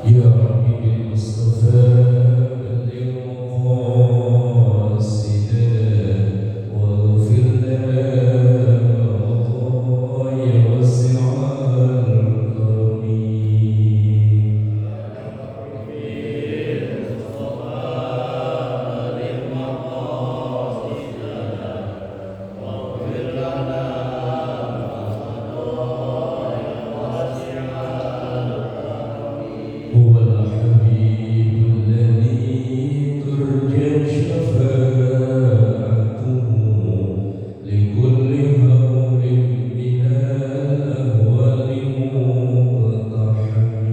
يا ربي بالمصطفى بلغ مقاصدنا واغفر لنا ما مضى يا واسع الكرم. هو الحبيب الذي ترجى شفاعته لكل هول من الأهوال مقتحم.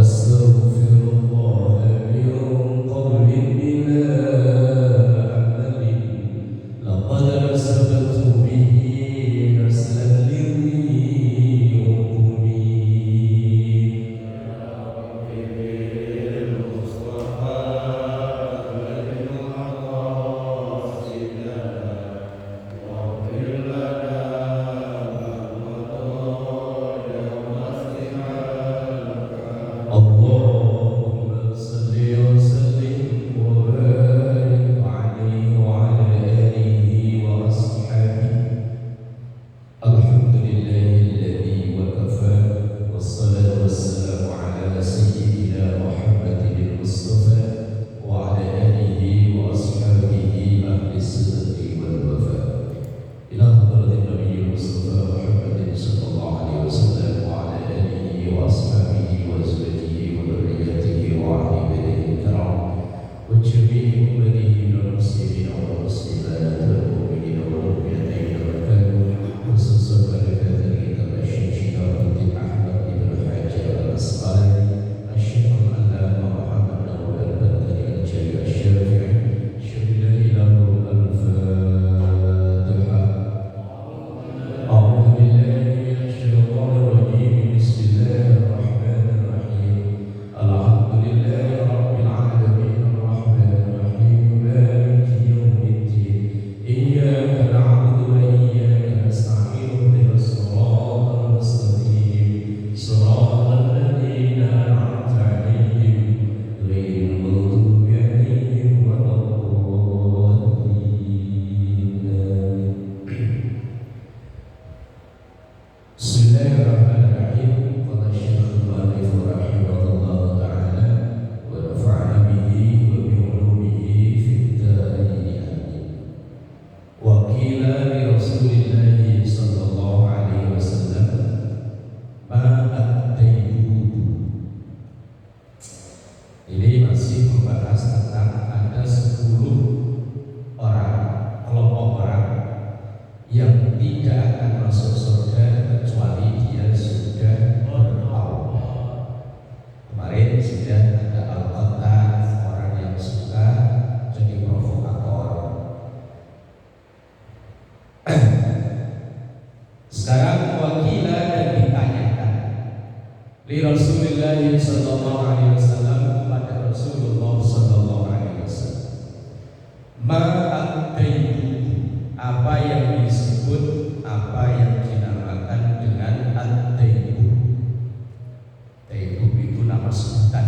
أستغفر الله من قول بلا عمل لقد نسبت به نسلا لذي اللهم صل وسلم وبارك عليه وعلى آله وأصحابه. الحمد لله الذي وكفى والصلاة والسلام على سيدنا محمد المصطفى وعلى آله وأصحابه أهل الصدق والوفاء. إلى حضرة النبي المصطفى محمد صلى الله عليه وسلم وعلى آله وأصحابه وأزواجه وذريته وأهل بيته الكرام وجميع أمته من المسلمين والمسلمات والمؤمنين والمؤمنات أينما كانوا، خصوصا بهذا الكتاب الشيخ الدين أحمد بن الحاج الأسقلاني الشيخ العلامة محمد نور البدري الجليل الشافعي شهد له الفاتحة. أعوذ بالله من الشيطان الرجيم. بسم الله الرحمن الرحيم. الحمد لله رب العالمين الرحمن الرحيم مالك يوم الدين. إياك نعبد وإياك نستعين اهدنا الصراط المستقيم صراط الذين أنعمت عليهم غير المغضوب عليهم ولا الضالين. بسم الله الرحمن الرحيم. قال الشيخ المؤلف رحمه الله تعالى ونفعنا به وبعلومه في الدارين آمين. وقيل لرسول الله صلى الله عليه وسلم ما الدينون. Ini masih membahas tentang ada 10 orang, kelompok orang yang tidak akan masuk surga kecuali dia sudah bertaubat. Kemarin sudah ada al-qattan, orang yang suka jadi provokator. Sekarang wakila dan ditanyakan li Rasulullah sallallahu alaihi wasallam, kepada Rasulullah sallallahu alaihi wasallam, apa yang disebut, apa yang dinamakan dengan ad-daibun. Daibun itu nama sebutan.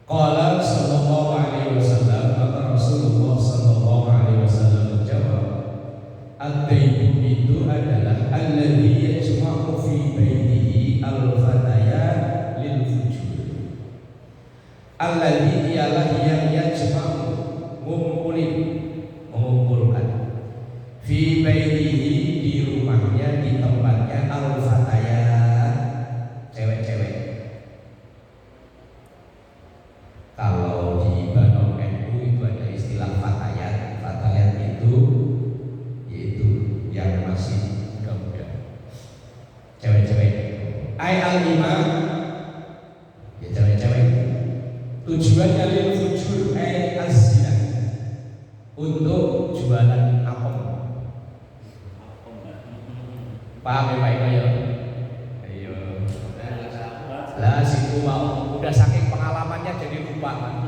Qala sallallahu alaihi wasallam, maka Rasulullah sallallahu alaihi wasallam menjawab, ad-daibun itu adalah alladzi yajma'u fi baitihi al-fataya lil fujur. Alladzi ialah yang yajma'u, mengumpulkan fi baitihi, di rumahnya, di tempatnya, al-fataya, cewek-cewek. Kalau di Bandung NU itu ada istilah fatayat. Fatayat itu yaitu yang masih muda-muda, cewek-cewek. Ai al-imam, ya cewek-cewek. Tujuannya lil fujur ai az-zina, untuk jualan apem. Paham ya Pak Iko ya? Ayo. Lah situ mau udah saking pengalamannya jadi lupa.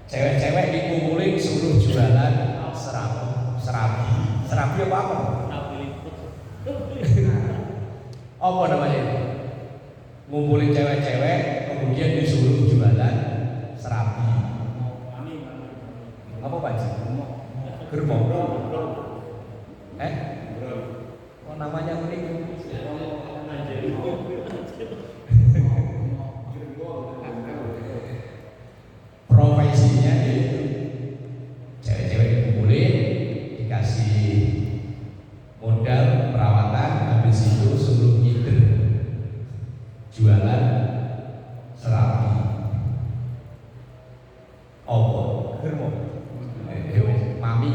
Cewek-cewek dikumpulin suruh jualan serabi apa? Apa namanya? Ngumpulin cewek-cewek kemudian disuruh jualan serabi. Apa Pak? Gerbong. Oh namanya unik. Profesinya yaitu cewek-cewek dikumpulin, dikasih modal perawatan, habis itu suruh ngider jualan serabi. Oh, gerbong. Mami.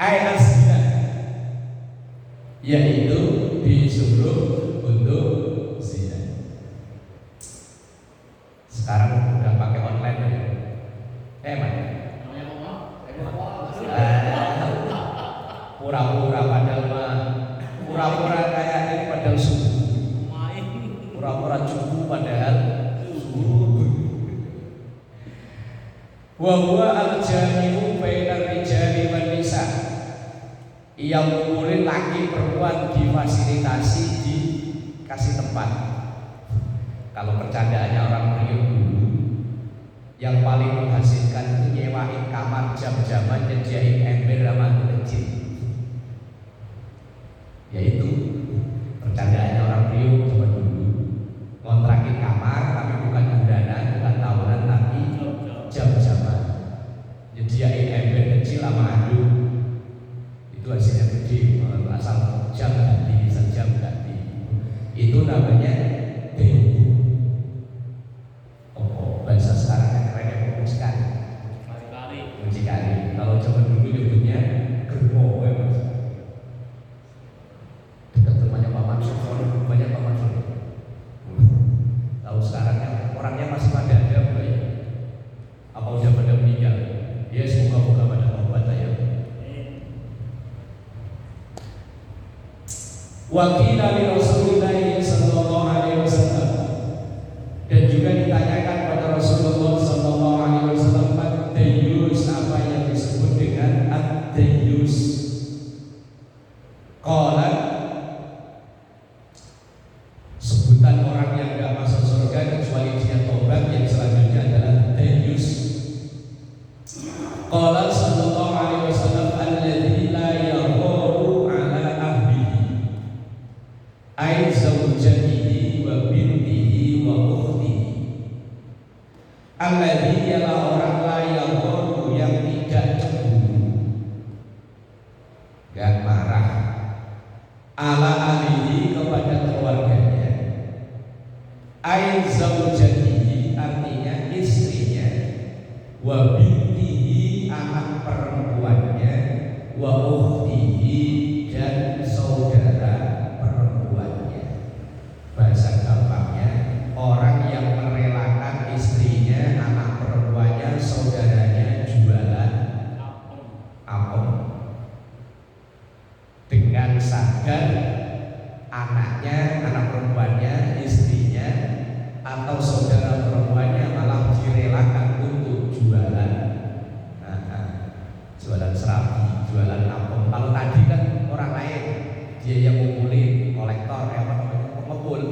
Ayasnya yaitu disuruh untuk zina. Sekarang udah pakai online ya. Pura-pura padahal mah pura-pura kayak ini padahal subuh. Pura-pura cukup padahal subuh. Wa huwa al-jami'u bainar rijali wan nisa. Ia mengumpulin laki perempuan difasilitasi, dikasih tempat. Kalau percandaannya orang Priok dulu, yang paling menghasilkan itu nyewain kamar jam-jaman, nyediain ember sama kecil. Yaitu percandaannya orang Priok zaman dulu, kontrakin kamar tapi bukan bulanan, bukan tahunan, tapi jam-jaman. Nyediain ember kecil sama aduk. Itu hasilnya gede, asal jam ganti, sejam ganti. Itu namanya tempo. Oh, bahasa sekarang yang keren ya, mucikari. Mucikari. Kalau zaman dulu nyebutnya germo, ya mas. Dekat rumahnya Pak Mansur, banyak Pak Mansur. Tahu sekarangnya orangnya masih pada ada, ya? Apa udah pada meninggal? Ya semoga-moga pada tobat ya. Wakila li Rasulullah sallallahu alaihi wasallam, dan juga ditanyakan pada Rasulullah sallallahu alaihi wasallam ad-dayyus, apa yang disebut dengan ad-dayyus. Qala, sebutan orang yang enggak masuk surga kecuali dia tobat, yang selanjutnya adalah dayyus. Qala sallallahu alaihi wasallam alladzi la yagharu ala ahlihi ay zawjatihi wa bintihi wa ukhtihi. Alladzi ialah orang la yagharu, yang tidak cemburu, gak marah, ala ahlihi, kepada keluarganya. Ay zawjatihi artinya istrinya, wa bintihi anak perempuannya, wa ukhtihi dan saudara perempuannya. Bahasa gampangnya, orang yang merelakan istrinya, anak perempuannya, saudaranya jualan apem dengan sadar anaknya, anak perempuannya, istrinya atau saudara perempuannya malah direlakan untuk jualan. Jualan serabi, jualan apem. Kalau tadi kan orang lain, dia yang ngumpulin, kolektor, apa namanya, pengepul.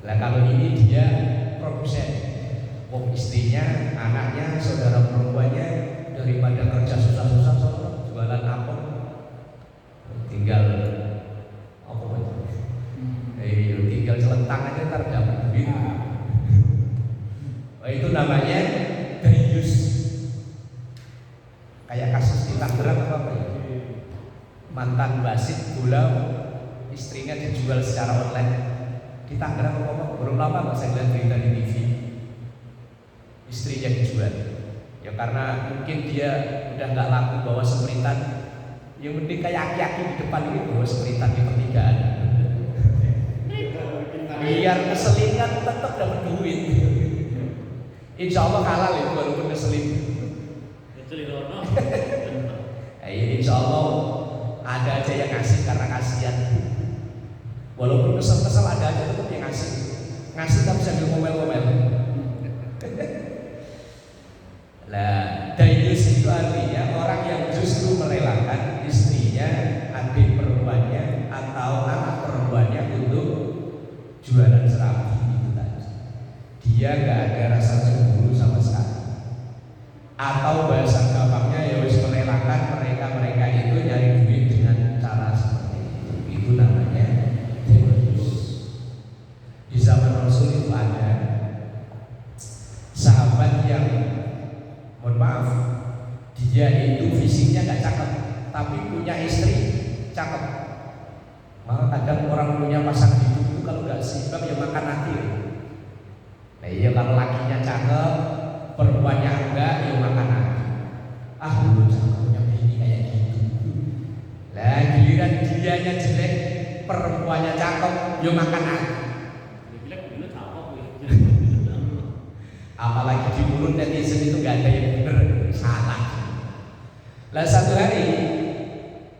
Nah kalau ini dia produsen. Oh, istrinya, anaknya, saudara perempuannya, daripada kerja susah-susah jualan apem, tinggal apa tinggal celentang aja ntar dapat duit. Itu namanya dayyus. Kayak kasus di Tangerang apa ya? Mantan wasit bola, istrinya dijual secara online di Tangerang apa? Belum lama nggak saya lihat berita di TV. Istrinya dijual. Ya karena mungkin dia udah nggak laku bawa sempritan. Yang penting kayak aki-aki di depan ini bawa sempritan di pertigaan. Biar ngeselin kan tetap dapat duit. Insya Allah halal itu walaupun ngeselin. Iya insya Allah ada aja yang ngasih karena kasihan. Walaupun kesel-kesel ada aja tetap yang ngasih tapi sambil ngomel-ngomel. Nah, dayus itu artinya orang yang justru merelakan istrinya, adik perempuannya atau anak perempuannya untuk jualan serabi itu tadi. Dia nggak ada rasa cemburu sama sekali. Atau bahasa gampangnya ya wis merelakan mereka itu nyari duit dengan cara seperti itu. Itu namanya dayus. Di zaman Rasul itu ada sahabat yang mohon maaf, dia itu fisiknya gak cakep, tapi punya istri cakep. Maka kadang orang punya pasangan hidup itu kalau gak seimbang ya makan hati. Nah iya kalau lakinya cakep, perempuannya enggak, ya makan hati. Ah lu cakep punya bini kayak gitu. Lah giliran dianya jelek, perempuannya cakep, ya makan hati. Apalagi di mulut netizen itu gak ada yang benar, salah. Lah satu hari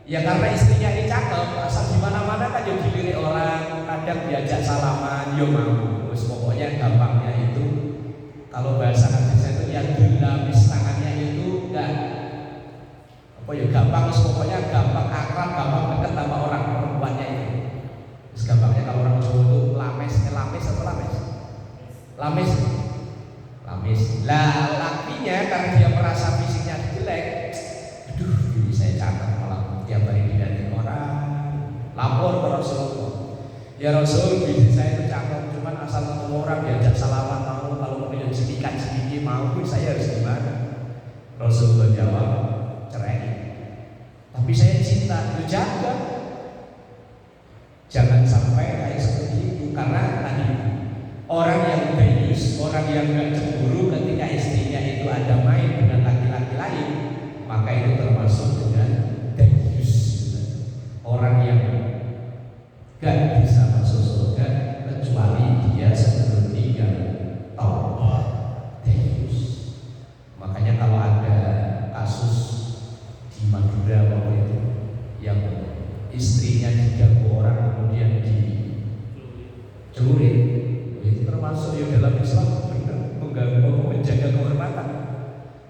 ya karena istrinya ini cakep, asal di mana-mana kan ya dilirik orang, kadang diajak salaman, yo mau. Terus pokoknya gampangnya itu kalau bahasa hadisnya itu yang dinamis tangannya itu enggak apa ya gampang, pokoknya gampang akrab, gampang dekat sama orang perempuannya itu. Terus gampangnya kalau orang Jawa itu lames atau lames? Lames. Lah lakinya karena dia merasa fisiknya jelek, aduh ini saya cakep malah tiap hari dilihatin orang, lapor ke Rasulullah. Ya Rasul, bini saya itu cakep, cuman asal ketemu orang diajak salaman mau, kalau mau sedikit mau, saya harus gimana? Rasulullah jawab, cerai. Tapi saya cinta, lu jaga. Jangan sampai kayak seperti itu, karena tadi orang yang dayus, orang yang gak cemburu ketika istrinya itu ada main dengan laki-laki lain, maka itu termasuk dengan dayus. Orang yang gak bisa masuk surga kecuali dia sebelum tinggal taubat, dayus. Makanya kalau ada kasus di Madura waktu itu yang istrinya diganggu orang kemudian dicelurit, itu termasuk ya dalam Islam benar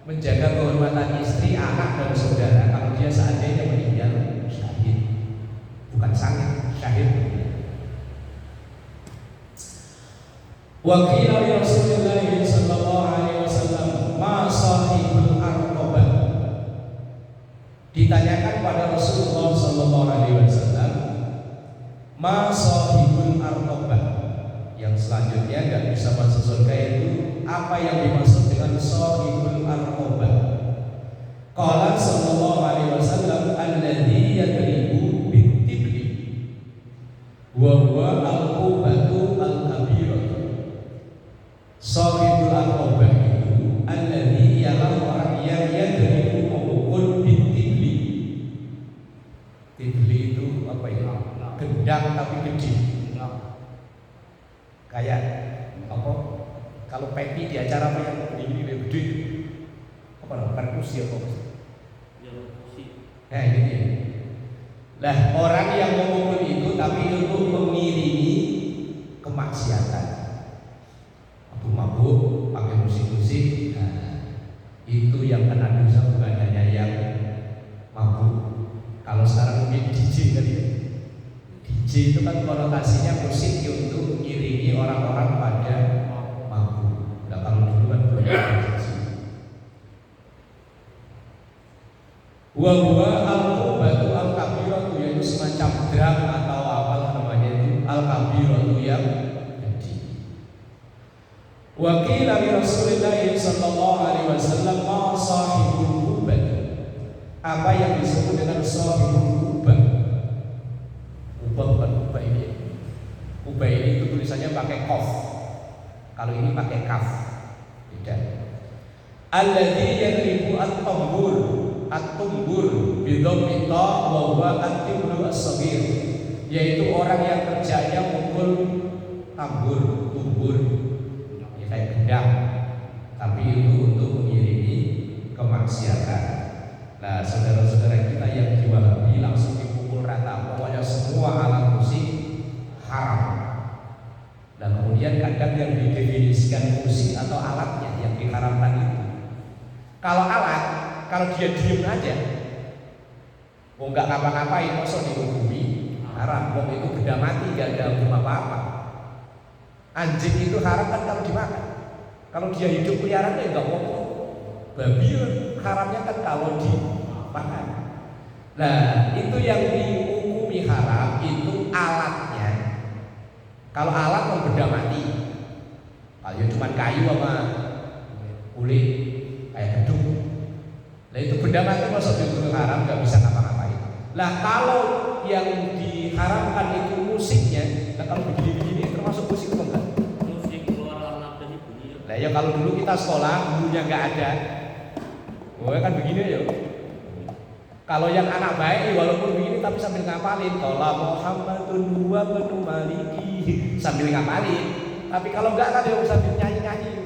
menjaga kehormatan istri, anak dan saudara. Kalau dia seandainya meninggal syahid, bukan sangit, syahid. Wa qila li Rasulillah sallallahu alaihi wasallam ma sahibul arqabah. Ditanyakan pada Rasulullah sallallahu alaihi wasallam ma sahibul arqabah. Yang selanjutnya nggak bisa masuk surga itu apa yang dimaksud dengan sahibul arqabah? Qala sallallahu alaihi wasallam alladzi yadribu bitibli wa huwa al-qubatu al-kabirah. Sahibul arqabah itu alladzi ialah orang yang yadribu memukul bitibli. Tibli itu apa ya? Gendang tapi gede. Kayak apa? Kalau pepi di acara apa yang begini gede, apa namanya? Perkusi apa? Nah ini dia. Lah orang yang memukul itu tapi untuk mengiringi kemaksiatan, mabuk, pakai musik-musik. Nah, itu yang kena dosa bukan hanya yang mabuk. Kalau sekarang mungkin DJ tadi. DJ itu kan konotasinya musik untuk mengiringi orang-orang pada mabuk. Nah kalau dulu kan belum ada DJ. Wa huwa al-qubatu al-kabiratu, yaitu semacam drum atau apa namanya itu, al-kabiratu yang gede. Wa qila li Rasulillah sallallahu alaihi wasallam ma sahibul qubah. Apa yang disebut dengan sahibul qubah? Bukan ubah ini. Ubah ini itu tulisannya pakai qaf. Kalau ini pakai kaf. Beda. Alladzi yadribu at-tambur. At-tumbur bidhammi ta wa huwa at-tiblu as-saghir. Yaitu orang yang kerjanya mukul tambur, tumbur. Ya kayak gendang. Tapi itu untuk mengiringi kemaksiatan. Nah, saudara-saudara kita yang kadang-kadang yang didefinisikan musik atau alatnya yang diharamkan itu. Kalau alat, kalau dia diem aja, nggak ngapa-ngapain, masa dihukumi haram? Itu benda mati, nggak ada hukum apa-apa. Anjing itu haram kan kalau dimakan. Kalau dia hidup peliharaan ya nggak apa-apa. Babi haramnya kan kalau dimakan. Nah, itu yang dihukumi haram itu alatnya. Kalau alat benda mati, kalau cuma kayu sama kulit kayak gedung, nah itu benda mati masuk dihukumi haram, nggak bisa ngapa-ngapain. Nah kalau yang diharamkan itu musiknya, nah kalau begini-begini termasuk musik atau enggak? Nah ya kalau dulu kita sekolah gurunya nggak ada, kan begini ya. Kalau yang anak baik walaupun begini tapi sambil ngapalin, qala Muhammadun wa banu maliki, sambil ngapalin. Tapi kalau enggak kan ya sambil nyanyi-nyanyi.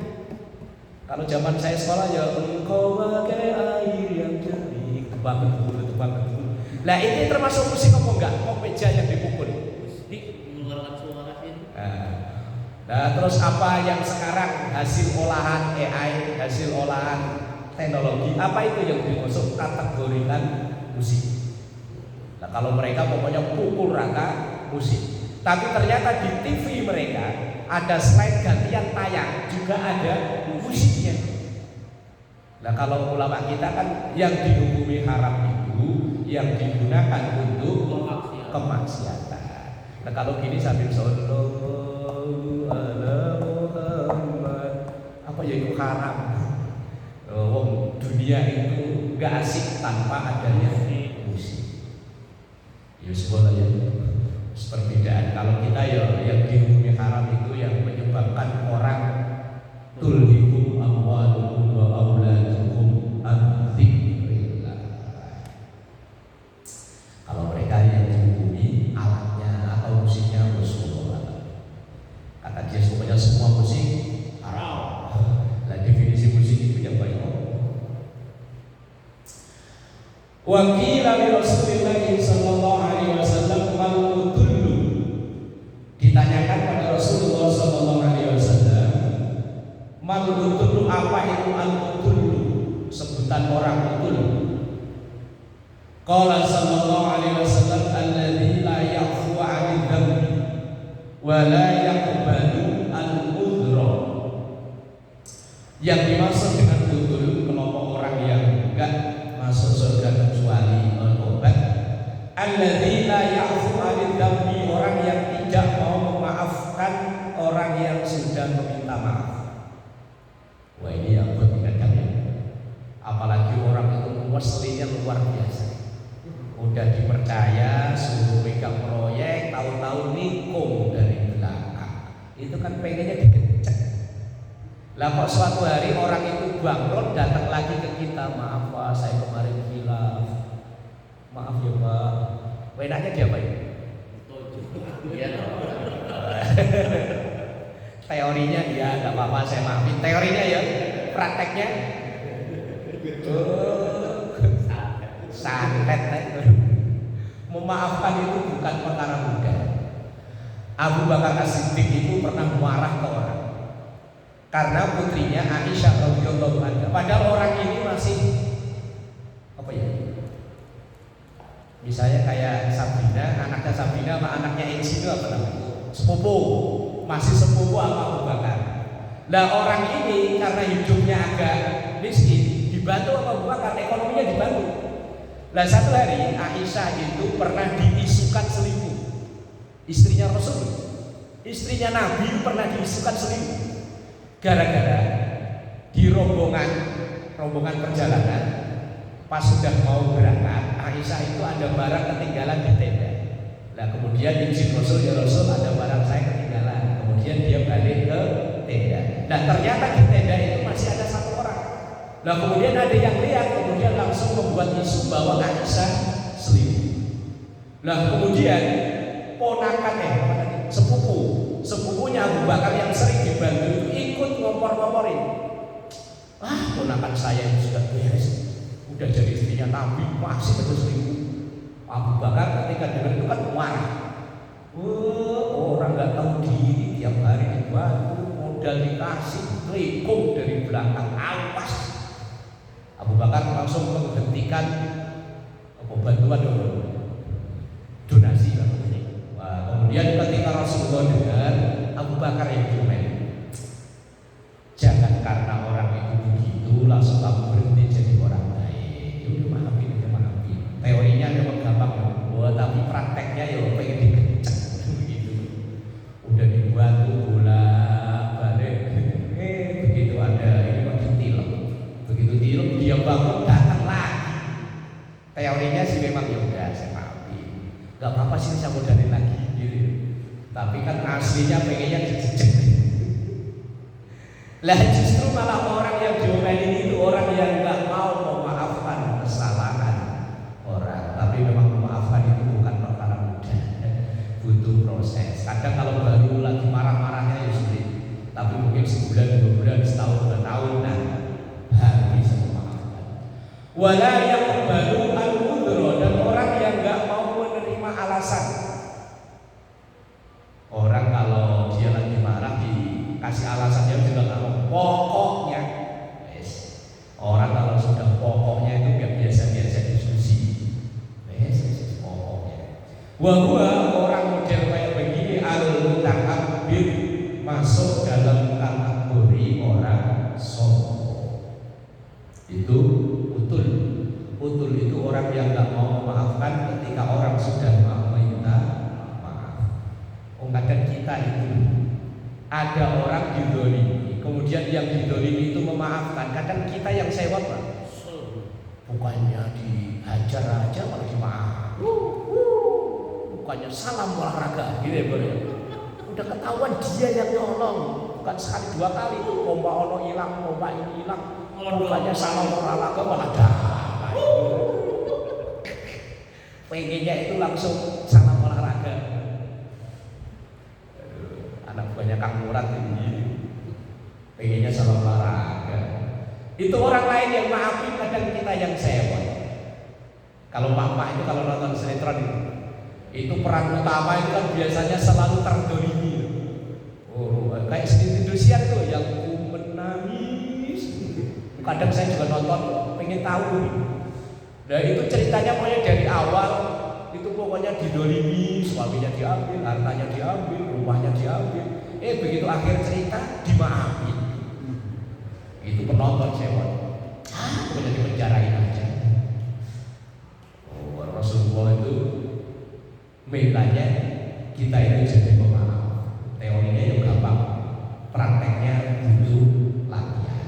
Kalau zaman saya sekolah ya engkau bagai air yang jernih, tebak betul. Nah ini termasuk musik apa enggak? Kok meja yang dipukul? Mengeluarkan suara itu. Nah, terus apa yang sekarang hasil olahan AI, hasil olahan teknologi, apa itu yang dimasuk kategorikan musik? Nah, kalau mereka pokoknya pukul rata musik. Tapi ternyata di TV mereka ada slide gantian tayang juga ada musiknya. Nah, kalau ulama kita kan yang dihukumi haram itu yang digunakan untuk kemaksiatan. Nah, kalau gini sambil sallallahu ala Muhammad, apa ya itu haram. Dunia itu gak asik tanpa adanya musik. Ya sebuah ya perbedaan. Kalau kita ya yang dihukumi haram itu yang menyebabkan orang tulhikum amwalukum wa auladukum an dzikrillah. Kalau mereka yang dihukumi alatnya atau musiknya Rasulullah, kata dia semuanya semua musik haram. Nah definisi musik itu yang banyak. Wa qila li Rasulillah sallallahu alaihi wasallam mal mudullu. Ditanyakan pada Rasulullah sallallahu alaihi wasallam, mal mudullu, apa itu al mudullu? Sebutan orang mudul. Qala sallallahu alaihi wasallam alladzi la yakhfu 'anil dhanbi wa la yaqbalu al-udhra. Yang dimaksud dengan mudul kelompok orang yang enggak masuk surga kecuali bertobat. Alladzi la ya'fu 'anil dhanbi, orang yang tidak mau memaafkan orang yang sudah meminta maaf. Wah ini yang buat ingatkan ya. Apalagi orang itu muslimnya luar biasa. Udah dipercaya suruh pegang proyek, tahun-tahun nikung dari belakang. Itu kan pengennya dikecek. Lah kok suatu hari orang itu bangkrut datang lagi ke kita, maaf Pak, saya kemarin hilaf, maaf ya Pak. Enaknya dia apa ya? Teorinya ya nggak apa-apa saya maafin. Teorinya ya, prakteknya santet. Memaafkan itu bukan perkara mudah. Abu Bakar As-Siddiq itu pernah marah ke orang karena putrinya Aisyah radhiyallahu anha. Padahal orang ini masih apa ya? Misalnya kayak Sabrina, anaknya Sabrina sama anaknya Ensi itu apa namanya? Sepupu, masih sepupu sama Abu Bakar. Nah orang ini karena hidupnya agak miskin, dibantu sama Abu Bakar, ekonominya dibantu. Nah satu hari Aisyah itu pernah diisukan selingkuh. Istrinya Rasul, istrinya Nabi pernah diisukan selingkuh. Gara-gara di rombongan perjalanan, pas sudah mau berangkat, Aisyah itu ada barang ketinggalan di tenda. Nah kemudian izin Rasul, ya Rasul ada barang saya ketinggalan. Kemudian dia balik ke tenda. Nah ternyata di tenda itu masih ada satu orang. Nah kemudian ada yang lihat, kemudian langsung membuat isu bahwa Aisyah selingkuh. Nah kemudian ponakan sepupunya Abu Bakar yang sering dibantu itu ikut ngompor-ngomporin. Ponakan saya itu sudah beres, udah jadi istrinya Nabi masih terus selingkuh. Abu Bakar ketika dengar itu kan marah. Orang nggak tahu diri tiap hari dibantu udah dikasih telikung dari belakang, awas. Abu Bakar langsung menghentikan bantuan donasi. Wah, kemudian ketika Rasulullah dengar, Abu Bakar yang komen, jangan karena orang itu begitu langsung kamu berhenti jadi orang baik. Ya udah maafin. Teorinya memang gampang ya, wah, tapi prakteknya ya pengen dikenceng begitu. Udah dibantu bolak-balik, begitu ada ini kok ditilep. Begitu tilep dia bangun datang lagi. Teorinya sih memang ya udah saya maafin, nggak apa-apa sih saya modalin lagi gitu. Tapi kan aslinya pengennya dijejek. Lah justru malah orang yang diomelin itu orang yang nggak mau memaafkan kesalahan orang. Tapi memang memaafkan itu bukan perkara mudah, butuh proses. Kadang kalau baru lagi marah-marahnya ya sulit, tapi mungkin sebulan, 2 bulan, setahun, 2 tahun, nah baru bisa memaafkan. Wala yaqbalu al-udhra, dan orang yang nggak mau menerima alasan. Orang kalau dia lagi marah dikasih alasannya juga nggak mau. Pokoknya, yes. Orang kalau sudah pokoknya itu biasa-biasa diskusi. Yes, pokoknya. Wah, orang model kayak begini al-mutakabbir masuk dalam kategori orang sombong. Itu utul itu orang yang nggak mau memaafkan ketika orang sudah meminta maaf. Kadang kita itu ada orang didolimi, kemudian yang didolimi itu memaafkan. Kadang kita yang sewot, Pak. Bukannya dihajar aja malah dimaaf. Bukannya salam olahraga, gitu ya, boleh. Udah ketahuan dia yang nyolong, bukan sekali 2 kali. Pompa ono hilang, pompa ini hilang. Bukannya salam olahraga malah damai. Pengennya itu langsung salam olahraga. Anak buahnya Kang Murad ini pengennya salam olahraga. Itu orang lain yang maafin, kadang kita yang sewot. Kalau mama itu kalau nonton sinetron itu peran utama itu kan biasanya selalu terdolimi. Oh, kayak sedikit Indosiar tuh yang ku menangis. Kadang saya juga nonton, pengen tahu. Nah itu ceritanya pokoknya dari awal itu pokoknya didolimi, suaminya diambil, hartanya diambil, rumahnya diambil. Begitu akhir cerita dimaafin. Itu penonton sewot. Pokoknya dipenjarain aja. Rasulullah itu mintanya kita itu jadi pemaaf. Teorinya yang gampang, prakteknya butuh latihan.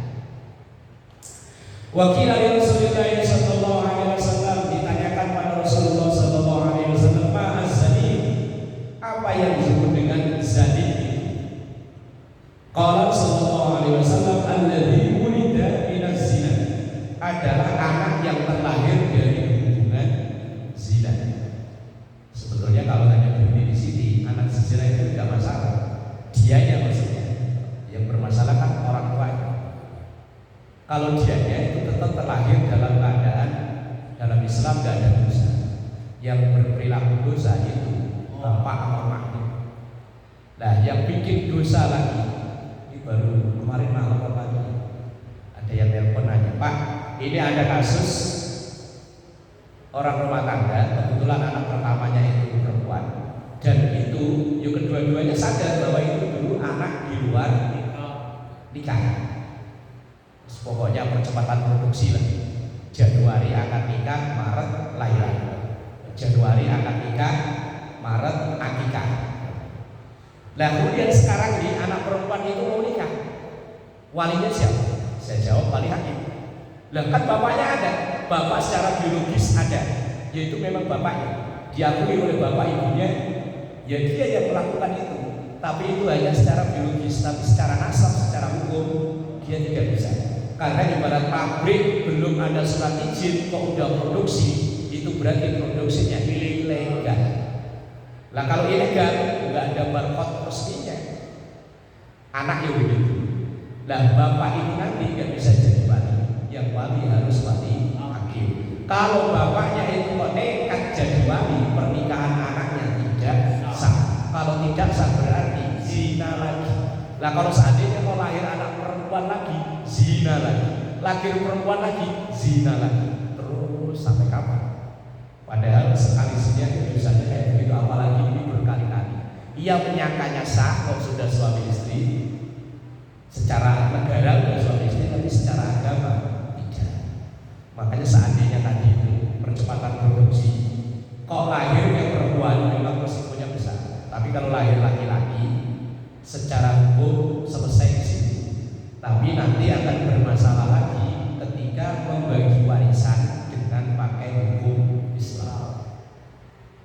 Wakil Rasulullah sallallahu alaihi wasallam ditanyakan pada Rasulullah sallallahu alaihi wasallam, "Ma'az-zani?" Apa yang disebut dengan zani? Qala sallallahu alaihi wasallam, "Alladzi wulida minaz zina." Adalah anak yang terlahir dari hubungan zina. Sebetulnya kalau hanya bunyi di sini anak zina itu tidak masalah. Dianya maksudnya. Yang bermasalah kan orang tuanya. Kalau dianya itu tetap terlahir dalam keadaan dalam Islam tidak ada dosa. Yang berperilaku dosa itu bapak sama maknya. Nah, yang bikin dosa lagi ini baru kemarin malam apa lagi? Ada yang telepon nanya, "Pak, ini ada kasus orang rumah tangga, kebetulan anak pertamanya itu perempuan, dan itu yang kedua-duanya sadar bahwa itu dulu anak di luar nikah. Pokoknya percepatan produksi lah. Januari akan nikah, Maret lahiran. Januari akan nikah, Maret akikah. Nah kemudian sekarang di anak perempuan itu mau nikah, walinya siapa? Saya jawab wali hakim. Lah kan bapaknya ada, bapak secara biologis ada, yaitu memang bapaknya, diakui oleh bapak ibunya, ya dia yang melakukan itu. Tapi itu hanya secara biologis, tapi secara nasab, secara hukum dia tidak bisa. Karena ibarat pabrik belum ada surat izin kok udah produksi, itu berarti produksinya ilegal. Lah kalau ilegal nggak ada barcode resminya, anaknya begitu. Lah bapak ini nanti nggak bisa jadi wali, yang wali harus wali hakim. Kalau bapaknya itu kok nekat jadi wali, pernikahan anaknya tidak sah. Kalau tidak sah berarti zina lagi. Lah kalau seandainya perempuan lagi, zina lagi. Lahir perempuan lagi, zina lagi. Terus sampai kapan? Padahal sekali saja dosanya kayak begitu, apalagi ini berkali-kali. Ia menyangkanya sah kalau sudah suami istri. Secara negara sudah suami istri, tapi secara agama tidak. Makanya seandainya tadi itu percepatan produksi, kok lahirnya perempuan memang resikonya besar. Tapi kalau lahir laki-laki, secara hukum selesai di situ. Tapi nanti akan bermasalah lagi ketika membagi warisan dengan pakai hukum Islam.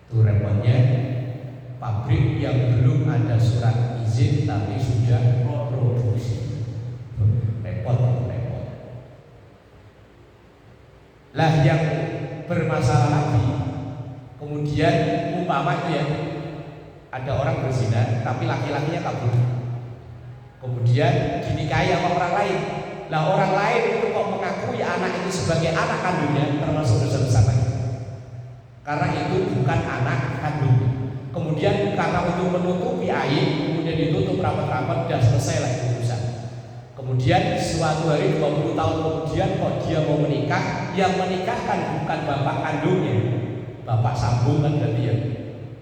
Itu repotnya pabrik yang belum ada surat izin tapi sudah produksi. Repot. Lah yang bermasalah lagi, kemudian umpama itu ya, ada orang berzina tapi laki-lakinya kabur, kemudian dinikahi sama orang lain. Lah orang lain itu kok mengakui anak itu sebagai anak kandungnya, termasuk dosa besar lagi, karena itu bukan anak kandungnya. Kemudian karena untuk menutupi aib, kemudian ditutup rapat-rapat, dan selesai lah itu urusan. Kemudian suatu hari 20 tahun kemudian kok dia mau menikah, yang menikahkan bukan bapak kandungnya, bapak sambung kan berarti ya.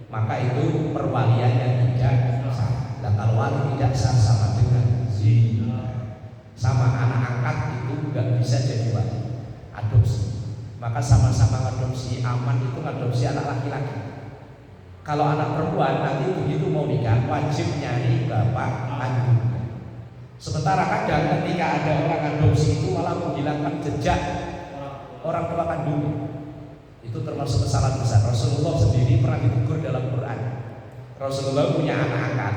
Maka itu perwaliannya tidak sah. Nah kalau wali tidak sah sama dengan zina, sama anak angkat itu nggak bisa jadi wali. Adopsi, maka sama-sama adopsi aman itu adopsi anak laki-laki. Kalau anak perempuan nanti begitu mau nikah wajib nyari bapak kandungnya. Sementara kadang ketika ada orang adopsi itu malah menghilangkan jejak orang tua kandungnya. Itu termasuk kesalahan besar. Rasulullah sendiri pernah ditegur dalam Quran. Rasulullah punya anak angkat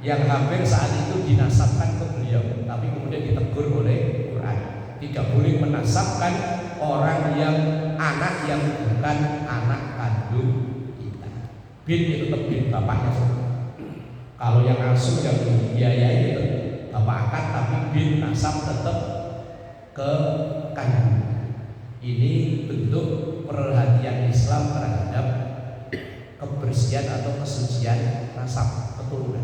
yang hampir saat itu dinasabkan ke beliau, tapi kemudian ditegur oleh Quran. Tidak boleh menasabkan orang yang anak yang bukan anak kandung kita. Bin itu tetap bin bapaknya semua. Kalau yang asuh yang biaya itu bapak angkat, tapi bin nasab tetap ke kandung. Ini bentuk perhatian Islam terhadap kebersihan atau kesucian nasab keturunan.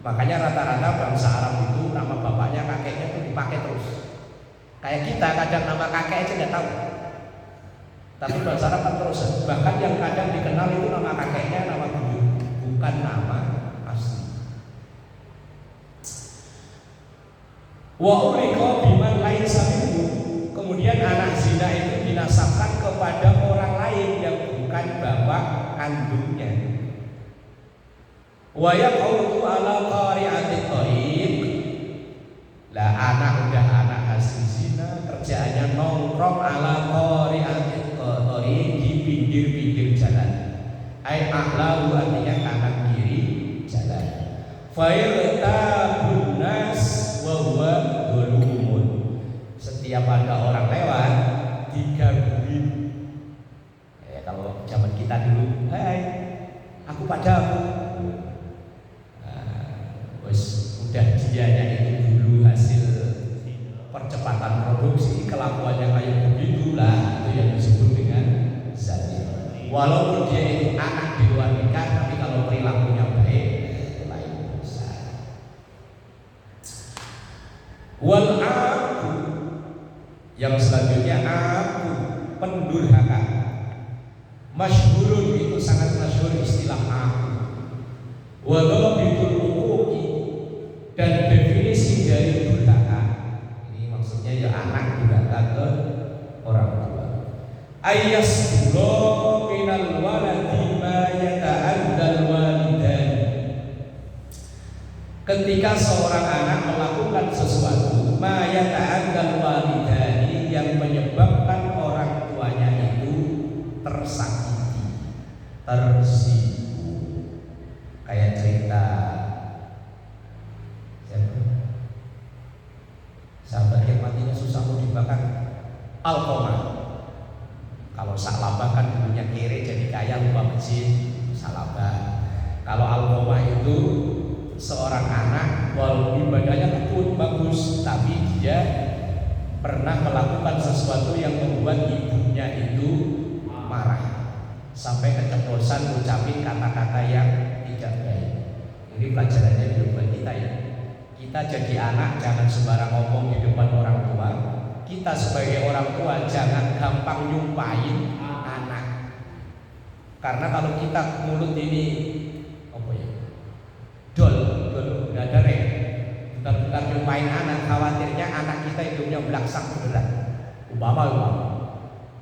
Makanya rata-rata bangsa Arab itu nama bapaknya kakeknya itu dipakai terus. Kayak kita kadang nama kakek aja nggak tahu, tapi bangsa Arab kan terus. Bahkan yang kadang dikenal itu nama kakeknya nama buyut, bukan nama asli. Wa ulika biman lain sabihu. Kemudian anak zina itu dinasabkan kepada orang lain yang bukan bapak kandungnya. Wa yaqulu ala qari'ati thariq. Lah anak udah anak hasil zina, kerjaannya nongkrong ala qari'ati thariq, di pinggir-pinggir jalan. Ai ahlahu artinya kanan kiri jalan. Fa yaqtabun nas wa huwa dhulumun. Setiap ada orang lewat digangguin. Kalau zaman kita dulu, hai, aku padamu. Wes udah dianya itu dulu hasil percepatan produksi, kelakuannya kayak begitulah, itu yang disebut dengan zina. Walaupun dia itu anak di luar nikah, tapi kalau perilakunya baik, itu lain urusan. Wal aku yang selanjutnya aku pendurhaka. Masyhurun itu sangat masyhur istilah aku. Wa dhabitul huquqi, dan definisi dari durhaka ini maksudnya ya anak durhaka ke orang tua. Ayyasdura minal waladi ma yata'addal walidan. Ketika seorang anak melakukan sesuatu ma yata'addal walidani, yang menyebabkan orang tuanya itu tersakiti, tersiku. Kayak cerita sahabat yang matinya susah mau dibakar, Alqamah. Kalau Sa'labah kan dulunya kere jadi kaya lupa masjid, Sa'labah. Kalau Alqamah itu seorang anak, walaupun ibadahnya tekun bagus, tapi dia pernah melakukan sesuatu yang membuat ibunya itu marah sampai keceplosan ngucapin kata-kata yang tidak baik. Ini pelajarannya buat kita ya. Kita jadi anak jangan sembarang ngomong di depan orang tua. Kita sebagai orang tua jangan gampang nyumpahin anak. Karena kalau kita mulut ini apa ya? Dol, nggak ada rem. Bentar-bentar nyumpahin anak, khawatirnya anak kita hidupnya belaksak beneran. Umpama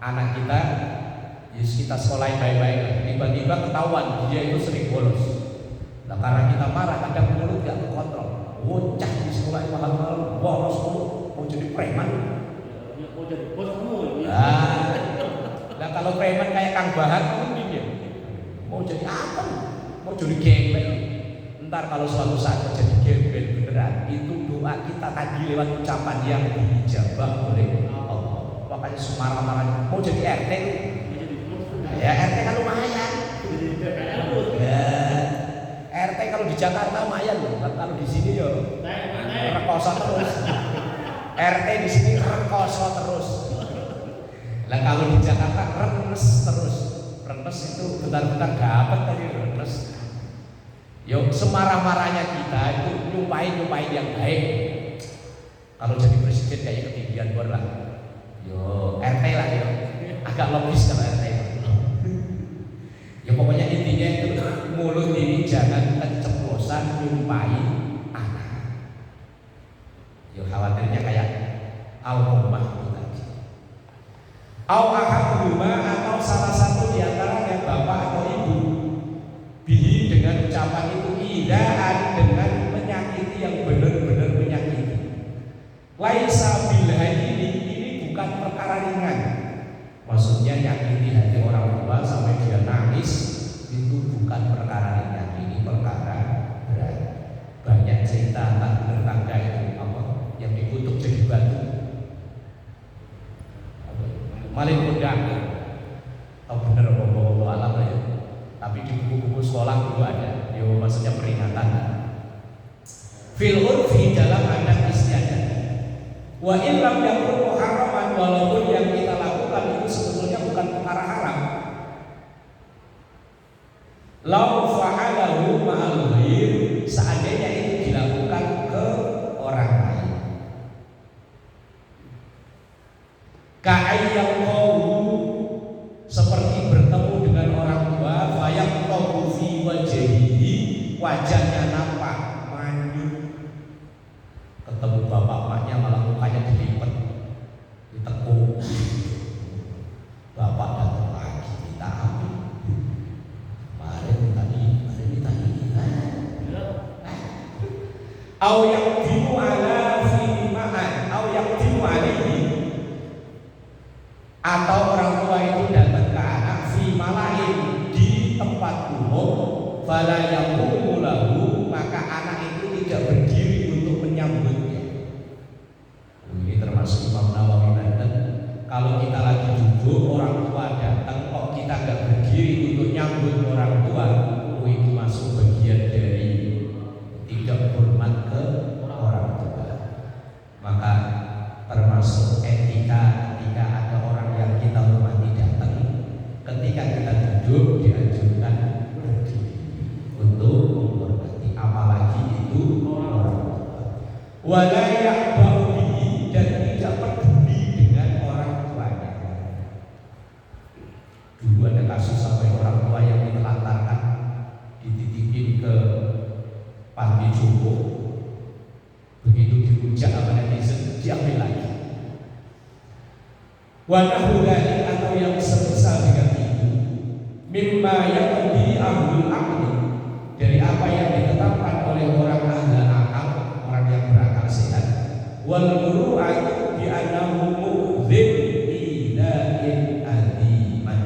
anak kita, yes, kita sekolahin baik-baik, tiba-tiba ketahuan dia itu sering bolos. Nah, karena kita marah, kadang mulut gak terkontrol. Bocah di sekolah mahal-mahal, bolos mau jadi preman. Mau jadi bos kamu. Nah, kalau preman kayak Kang Bahar, mungkin dia mau jadi apa? Mau jadi gembel. Ntar kalau suatu saat jadi gembel beneran, itu doa kita tadi lewat ucapan yang dijabah oleh Allah. Makanya semarah-marah mau jadi RT. Ya RT kan lumayan. Ya, RT kalau di Jakarta lumayan loh. Kalau di sini ya rekoso terus. RT di sini rekoso terus. Lah kalau di Jakarta renes terus. Renes itu bentar-bentar dapat tadi renes. Yuk semarah-marahnya kita itu nyumpahin yang baik. Kalau jadi presiden kayaknya ketinggian bor lah. Yo RT lah yo. Agak logis kalau RT. Ya pokoknya intinya itu mulut ini jangan keceplosan nyumpahin anak. Yo khawatirnya kayak al-ummah itu tadi. Atau salah satu di antaranya bapak atau ibu bihi dengan ucapan itu idaan dengan menyakiti yang benar-benar menyakiti. Laisa bilhaini ini bukan perkara ringan. Maksudnya nyakiti hati orang tua sampai dia nangis itu bukan perkara ringan, ini perkara berat. Banyak cerita tentang tetangga itu apa yang dikutuk jadi batu. Maling kondang. Tahu bener bawa alam ya. Tapi di buku-buku sekolah dulu ada. Yo maksudnya peringatan. Fil urfi dalam adat istiadat. Wa in lam yakun muharraman, walaupun yang kita lakukan itu sebetulnya bukan perkara haram. Lau fa'alahu ma'al ghair, seandainya itu dilakukan ke orang lain. Ka'ayyam qawlu, seperti bertemu dengan orang tua, fayam qawlu fi wajhihi, wajahnya nampak manyun. Ketemu bapak maknya malah mukanya dilipat, ditekuk. Bapak datang lagi minta ampun. Hari ini tadi. Au yaqdimu ala fi ma'an, au yaqdimu alaihi, atau orang tua itu datang ke anak fi malain di tempat umum, fala yaqumu lahu, maka anak itu tidak berdiri untuk menyambutnya. Ini termasuk Imam Nawawi Banten. Kalau kita lagi duduk, orang tua datang, kok kita nggak berdiri untuk nyambut orang tua, itu masuk bagian dari tidak hormat ke orang tua. Maka termasuk etika ketika ada orang yang kita hormati datang, ketika kita duduk dianjurkan berdiri untuk menghormati, apalagi itu orang tua. Wala ya'ba'u bihi, dan tidak peduli dengan orang tuanya. Dulu ada kasus sampai orang tua yang ditelantarkan dititipin ke panti jompo, begitu dihujat sama netizen diambil lagi. Wanahu dzalik, atau yang semisal dengan itu, mimma yaqdi ahlul aqli, dari apa yang ditetapkan oleh orang ahli akal, orang yang berakal sehat. Wal muru'atu bi annahu mu'dzib ilahin adiman.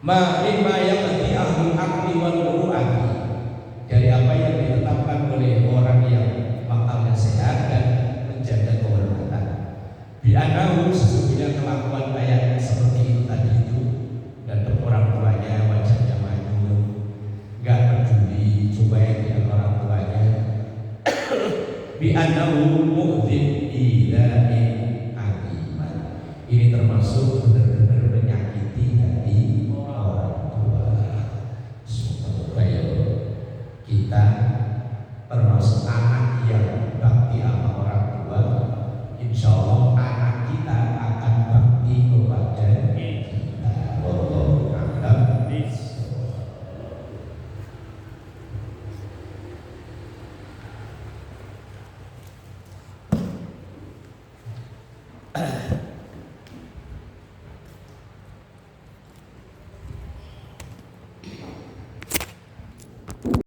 Ma mimma yaqdi ahlul aqli wal muru'ati, dari apa yang ditetapkan oleh orang yang akalnya sehat dan menjaga kehormatan. Bi annahu, sesungguhnya kelakuan kayak seperti itu tadi itu, dan orang tuanya wajahnya manyun, nggak peduli supaya dia orang tuanya. Bi annahu mu'dzib ilahin adiman, ini termasuk benar-benar menyakiti hati orang tua. Nah,